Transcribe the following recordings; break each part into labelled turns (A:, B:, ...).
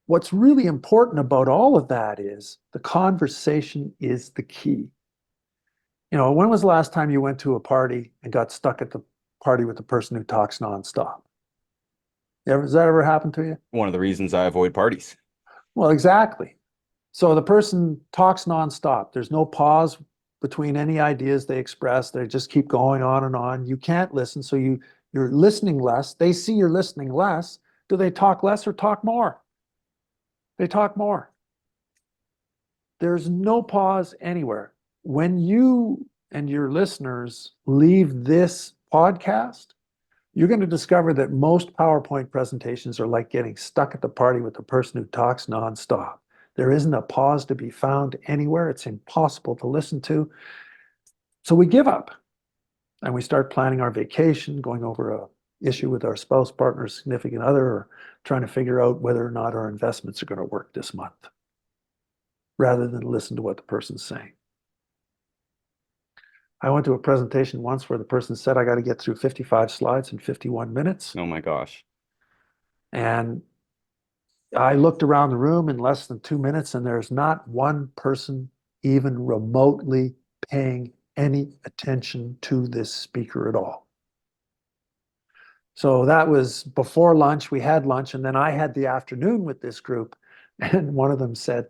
A: what's really important about all of that is the conversation is the key. When was the last time you went to a party and got stuck at the party with the person who talks nonstop? Has that ever happened to you?
B: One of the reasons I avoid parties.
A: Well, exactly. So the person talks nonstop. There's no pause between any ideas they express. They just keep going on and on. You can't listen, so you're listening less. They see you're listening less. Do they talk less or talk more? They talk more. There's no pause anywhere. When you and your listeners leave this podcast, you're going to discover that most PowerPoint presentations are like getting stuck at the party with the person who talks nonstop. There isn't a pause to be found anywhere. It's impossible to listen to. So we give up and we start planning our vacation, going over a issue with our spouse, partner, significant other, or trying to figure out whether or not our investments are going to work this month, rather than listen to what the person's saying. I went to a presentation once where the person said, I got to get through 55 slides in 51 minutes.
B: Oh my gosh.
A: And I looked around the room in less than 2 minutes, and there's not one person even remotely paying any attention to this speaker at all. So that was before lunch. We had lunch, and then I had the afternoon with this group. And one of them said,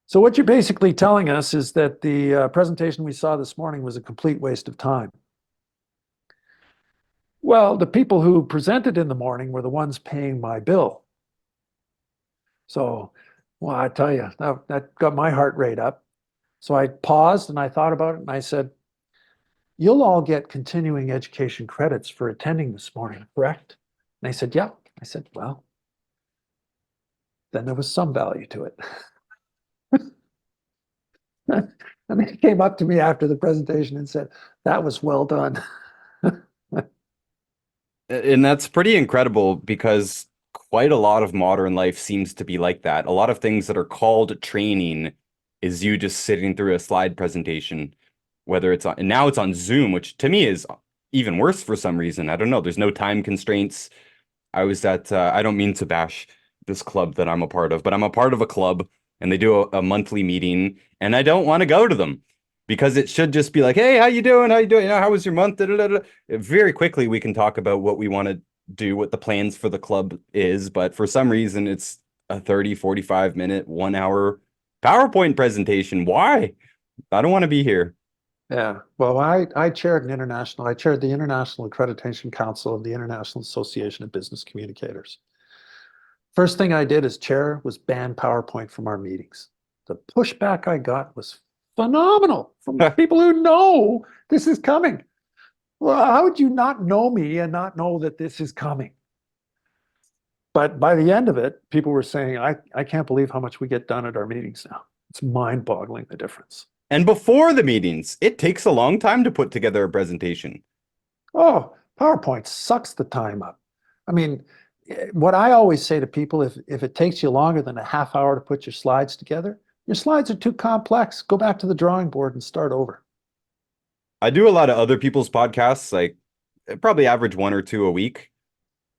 A: so what you're basically telling us is that the presentation we saw this morning was a complete waste of time. Well, the people who presented in the morning were the ones paying my bill. So, well, I tell you, that got my heart rate up. So I paused and I thought about it and I said, you'll all get continuing education credits for attending this morning, correct? And they said, yeah. I said, well, then there was some value to it. And they came up to me after the presentation and said, that was well done.
B: And that's pretty incredible because quite a lot of modern life seems to be like that. A lot of things that are called training is you just sitting through a slide presentation, whether it's on, and now it's on Zoom, which to me is even worse for some reason. I don't know. There's no time constraints. I was at, I don't mean to bash this club that I'm a part of, but I'm a part of a club and they do a monthly meeting and I don't want to go to them because it should just be like, hey, how you doing? How you doing? How was your month? Da, da, da, da. Very quickly, we can talk about what we want to do, what the plans for the club is. But for some reason, it's a 30, 45-minute, 1 hour PowerPoint presentation. Why? I don't want to be here.
A: Yeah, well, I chaired I chaired the International Accreditation Council of the International Association of Business Communicators. First thing I did as chair was ban PowerPoint from our meetings. The pushback I got was phenomenal from people who know this is coming. Well, how would you not know me and not know that this is coming? But by the end of it, people were saying, I can't believe how much we get done at our meetings now. It's mind-boggling, the difference.
B: And before the meetings, it takes a long time to put together a presentation.
A: Oh, PowerPoint sucks the time up. I mean, what I always say to people, if it takes you longer than a half hour to put your slides together, your slides are too complex. Go back to the drawing board and start over.
B: I do a lot of other people's podcasts, like probably average one or two a week.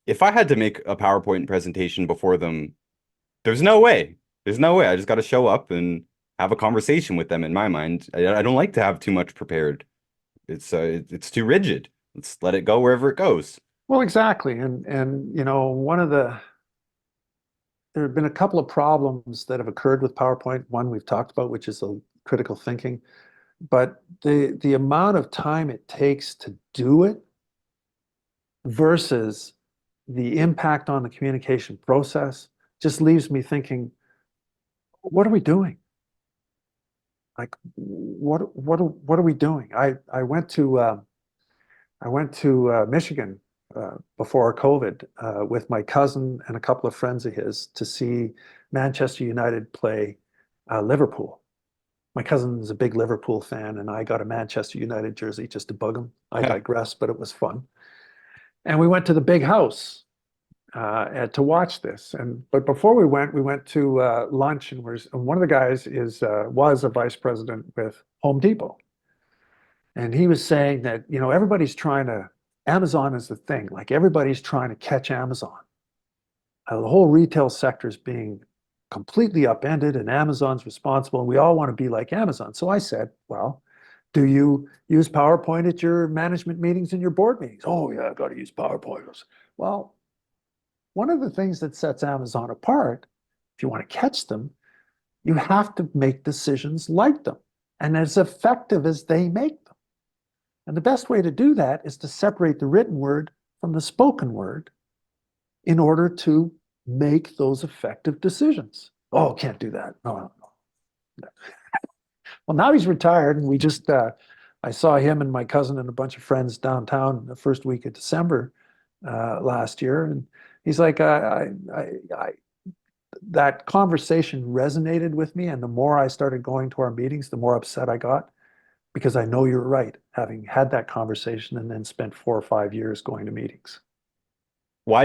B: If I had to make a PowerPoint presentation before them, there's no way. There's no way. I just got to show up and have a conversation with them in my mind. I don't like to have too much prepared. It's too rigid. Let's let it go wherever it goes.
A: Well, exactly. And there have been a couple of problems that have occurred with PowerPoint. One we've talked about, which is the critical thinking. But the amount of time it takes to do it versus the impact on the communication process just leaves me thinking, what are we doing? Like, what are we doing? I went to Michigan before COVID with my cousin and a couple of friends of his to see Manchester United play Liverpool. My cousin is a big Liverpool fan, and I got a Manchester United jersey just to bug him. I digress, but it was fun. And we went to the big house to watch this. But before we went to lunch, and one of the guys was a vice president with Home Depot, and he was saying that everybody's trying to Amazon is the thing, like everybody's trying to catch Amazon. the whole retail sector is being completely upended and Amazon's responsible and we all want to be like Amazon. So I said, well, do you use PowerPoint at your management meetings and your board meetings? Oh yeah, I got to use PowerPoint. Well, one of the things that sets Amazon apart, if you want to catch them, you have to make decisions like them and as effective as they make them. And the best way to do that is to separate the written word from the spoken word in order to make those effective decisions. Oh, can't do that. No, no, no. Well, now he's retired, and I saw him and my cousin and a bunch of friends downtown the first week of December last year, and he's like, that conversation resonated with me, and the more I started going to our meetings, the more upset I got because I know you're right, having had that conversation and then spent 4 or 5 years going to meetings.